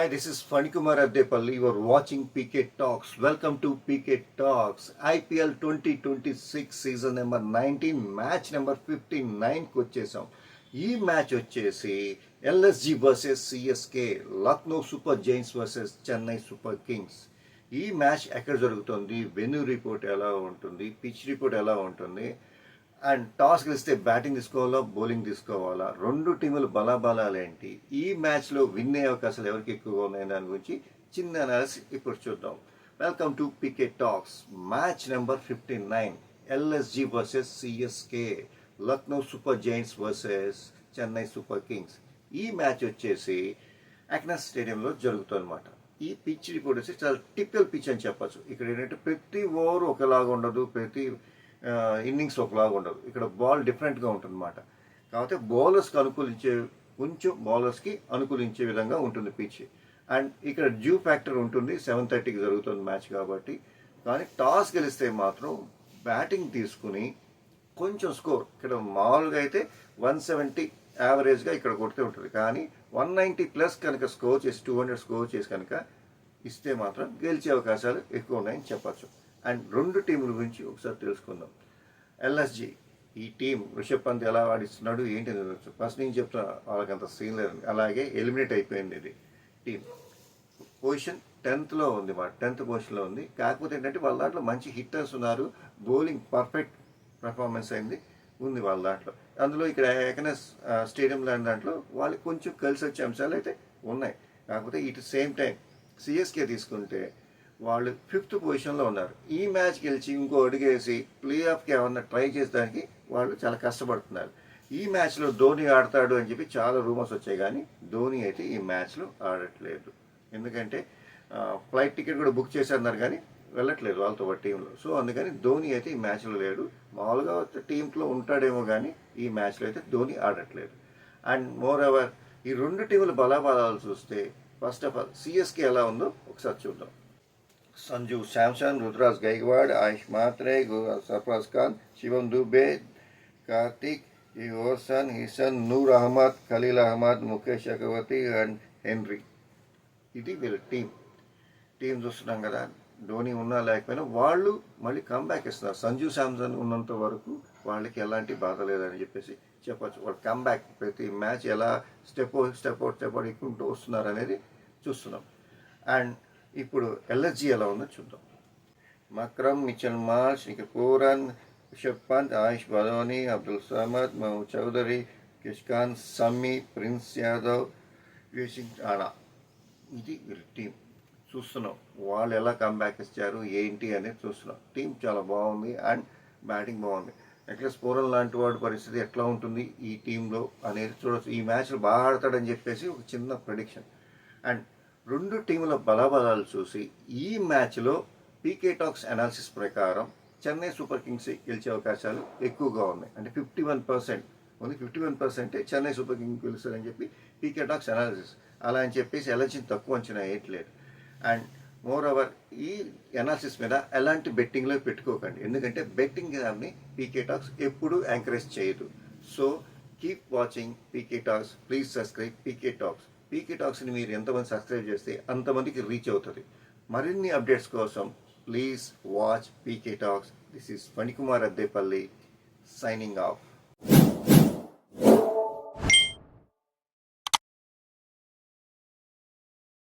this is Fanikumar Addepalli. You are watching PK Talks. Welcome to PK Talks. IPL 2026 season number 19 match number 59కి వచ్చేసాం. ఈ match వచ్చేసి LSG versus CSK, Lucknow super giants versus Chennai super kings. ఈ match ఎక్కడ జరుగుతుంది, venue report ఎలా ఉంటుంది, pitch report ఎలా ఉంటుంది, అండ్ టాస్ గెలిస్తే బ్యాటింగ్ తీసుకోవాలా బౌలింగ్ తీసుకోవాలా, రెండు టీముల బలాబలాలు ఏంటి, ఈ మ్యాచ్లో విన్ అయ్యే అవకాశాలు ఎవరికి ఎక్కువగా ఉన్నాయి దాని గురించి చిన్న అనాలిసిస్ ఇప్పుడు చూద్దాం. Welcome to PK talks. Match number 59 LSG versus CSK, Lucknow super giants versus Chennai super kings. ఈ మ్యాచ్ వచ్చేసి అక్నస్ స్టేడియంలో జరుగుతుంది అనమాట. ఈ పిచ్ రిపోర్ట్ వచ్చి చాలా టిపికల్ పిచ్ అని చెప్పచ్చు. ఇక్కడ ఏంటంటే ప్రతి ఓవర్ ఒకలాగా ఉండదు, ప్రతి ఇన్నింగ్స్ ఒకలాగా ఉండదు. ఇక్కడ బాల్ డిఫరెంట్గా ఉంటుంది అన్నమాట. కాకపోతే బౌలర్స్కి అనుకూలించే, కొంచెం బౌలర్స్కి అనుకూలించే విధంగా ఉంటుంది పిచ్. అండ్ ఇక్కడ డ్యూ ఫ్యాక్టర్ ఉంటుంది, 7:30కి జరుగుతుంది మ్యాచ్ కాబట్టి. కానీ టాస్ గెలిస్తే మాత్రం బ్యాటింగ్ తీసుకుని కొంచెం స్కోర్, ఇక్కడ మామూలుగా అయితే 170 యావరేజ్గా ఇక్కడ కొడితే ఉంటుంది. కానీ 190+ కనుక స్కోర్ చేసి 200 స్కోర్ చేసి కనుక ఇస్తే మాత్రం గెలిచే అవకాశాలు ఎక్కువ ఉన్నాయని చెప్పచ్చు. అండ్ రెండు టీముల గురించి ఒకసారి తెలుసుకుందాం. ఎల్ఎస్జి ఈ టీం రిషబ్ పంత్ ఎలా ఆడిస్తున్నాడు ఏంటి అని ఫస్ట్ నుంచి చెప్తున్నా, వాళ్ళకంత సీన్ లేదండి. అలాగే ఎలిమినేట్ అయిపోయింది ఇది టీం. పొజిషన్ 10th ఉంది, 10th పొజిషన్లో ఉంది. కాకపోతే ఏంటంటే వాళ్ళ దాంట్లో మంచి హిట్టర్స్ ఉన్నారు, బౌలింగ్ పర్ఫెక్ట్ పర్ఫార్మెన్స్ అయింది ఉంది వాళ్ళ దాంట్లో. అందులో ఇక్కడ ఎకనస్ స్టేడియం లాంటి దాంట్లో వాళ్ళకి కొంచెం కలిసి వచ్చే అంశాలు అయితే ఉన్నాయి. కాకపోతే ఇటు సేమ్ టైం సిఎస్కే తీసుకుంటే వాళ్ళు 5th పొజిషన్లో ఉన్నారు. ఈ మ్యాచ్ గెలిచి ఇంకో అడుగేసి ప్లే ఆఫ్కి ఏమన్నా ట్రై చేసేదానికి వాళ్ళు చాలా కష్టపడుతున్నారు. ఈ మ్యాచ్లో ధోని ఆడతాడు అని చెప్పి చాలా రూమర్స్ వచ్చాయి, కానీ ధోని అయితే ఈ మ్యాచ్లో ఆడట్లేదు. ఎందుకంటే ఫ్లైట్ టికెట్ కూడా బుక్ చేసేస్తున్నారు కానీ వెళ్ళట్లేదు వాళ్ళతో టీంలో. సో అందుకని ధోని అయితే ఈ మ్యాచ్లో లేడు. మామూలుగా టీంలో ఉంటాడేమో కానీ ఈ మ్యాచ్లో అయితే ధోని ఆడట్లేదు. అండ్ మోర్ ఎవర్ ఈ రెండు టీముల బలాబలాలు చూస్తే ఫస్ట్ ఆఫ్ ఆల్ సిఎస్కే ఎలా ఉందో ఒకసారి చూద్దాం. సంజు శాంసన్, రుతురాజ్ గైక్వాడ్, ఆయుష్ మాత్రే, సర్ఫరాజ్ ఖాన్, శివం Dubey, Karthik, ocean, హిసన్, Noor Ahmed, Khaleel Ahmed, Mukesh Chakravarthi and henry. ఇది వీళ్ళ టీం చూస్తున్నాం కదా. ధోని ఉన్నా లేకపోయినా వాళ్ళు మళ్ళీ కంబ్యాక్ ఇస్తున్నారు. సంజు శాంసన్ ఉన్నంత వరకు వాళ్ళకి ఎలాంటి బాధ లేదని చెప్పేసి చెప్పచ్చు. వాళ్ళు కంబ్యాక్ ప్రతి మ్యాచ్ ఎలా స్టెప్ అవుట్ ఎక్కుంటూ వస్తున్నారు అనేది చూస్తున్నాం. అండ్ ఇప్పుడు ఎల్ఎస్జి ఎలా ఉందో చూద్దాం. Markram, Mitchell Marsh, Pooran, Rishabh Pant, Ayush Badoni, Abdul Samad, Mohammad Chaudhary, కిష్కాన్, సమ్మీ, ప్రిన్స్ యాదవ్, యూసింగ్ ఆనా. ఇది వీళ్ళ టీం చూస్తున్నాం. వాళ్ళు ఎలా కంబ్యాక్ ఇచ్చారు ఏంటి అనేది చూస్తున్నాం. టీం చాలా బాగుంది అండ్ బ్యాటింగ్ బాగుంది. నెక్లెస్ పూరన్ లాంటి వాడి పరిస్థితి ఎట్లా ఉంటుంది ఈ టీంలో అనేది చూడవచ్చు. ఈ మ్యాచ్లో బాగా ఆడతాడని చెప్పేసి ఒక చిన్న ప్రెడిక్షన్. అండ్ రెండు టీముల బలాబలాలు చూసి ఈ మ్యాచ్లో పీకే టాక్స్ అనాలిసిస్ ప్రకారం చెన్నై సూపర్ కింగ్స్ గెలిచే అవకాశాలు ఎక్కువగా ఉన్నాయి. అంటే 51% ఉంది. 51% చెన్నై సూపర్ కింగ్స్ గెలుస్తారని చెప్పి పీకే టాక్స్ అనాలిసిస్. అలా అని చెప్పేసి ఎలక్షన్ తక్కువ అంచనా వేయట్లేదు. అండ్ మోర్ ఓవర్ ఈ అనాలిసిస్ మీద ఎలాంటి బెట్టింగ్లో పెట్టుకోకండి, ఎందుకంటే బెట్టింగ్ దాన్ని పీకే టాక్స్ ఎప్పుడూ ఎంకరేజ్ చేయదు. So keep watching PK talks. Please subscribe PK talks. PK టాక్స్ని మీరు ఎంతమంది సబ్స్క్రైబ్ చేస్తే అంతమందికి రీచ్ అవుతుంది. మరిన్ని అప్డేట్స్ కోసం please watch PK talks. This is Phanikumar Addepalli signing off.